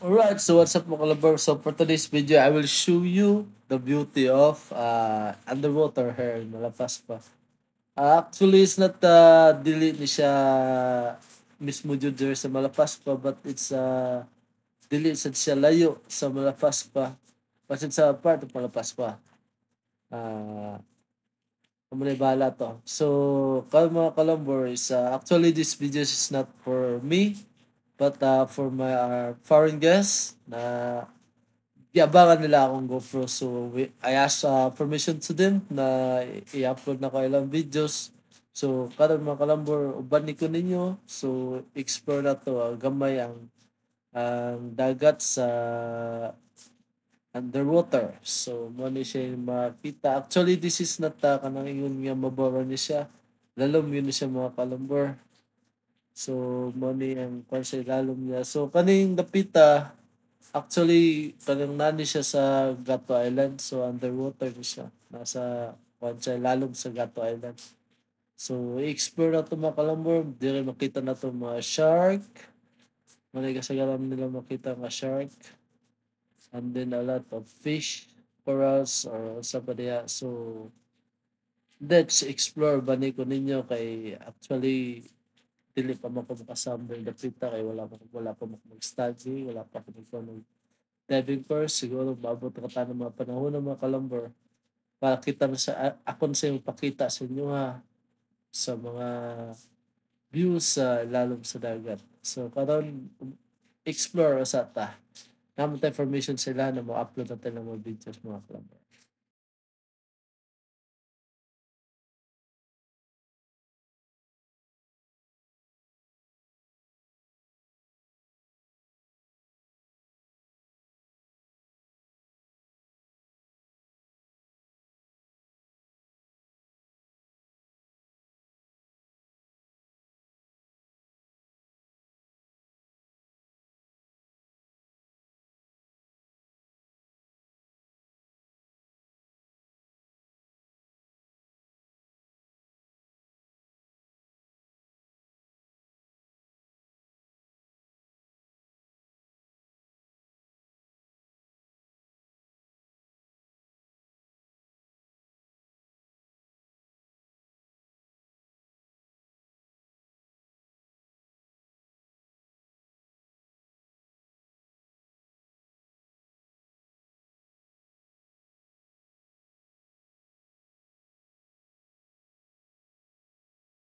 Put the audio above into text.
Alright, so what's up mga kalabor? So for today's video, I will show you the beauty of underwater hair. Malapas pa. Actually, it's not dili ni siya mismo jud there sa malapas pa, but it's dili sad siya layo sa malapas pa. Kasi sa part of malapas pa. Ah, Kamo na bahala to. So, kayo mga kalambor is actually this video is not for me, but for my foreign guests na iabangan nila akong GoPro. So, I asked permission to them na i-upload na ko ilang videos. So, karon mga kalambor, uban ni ko ninyo. So, explore na to. Gamay ang dagat sa underwater. So, mo ni siya yung makita. Actually, this is not kanang ingon nga mababa ni siya. Lalom yun ni siya mga kalambor. So, mo ni ang kwan sa ilalom niya. So, kaning dapita, actually, kanang nani siya sa Gato Island. So, underwater ni siya. Nasa kwan sa ilalom sa Gato Island. So, i-explore na ito mga kalambor. Dire makita na ito mga shark. Manay kasagaran nila makita nga shark. And then a lot of fish, corals, or sa pa diya. So, let's explore ba ni ko ninyo kay actually dili pa man ko makasambol dapita kay wala pa mo mag-study, wala pa ko mag diving course. Siguro maabot ka ta ng mga panahon ng mga kalambor para kita na sa akon sa yung pakita sa inyo ha sa mga views sa lalom sa dagat. So karon explore sa ta. Naman ta information sila na mo-upload natin ng mga videos mga kalambor.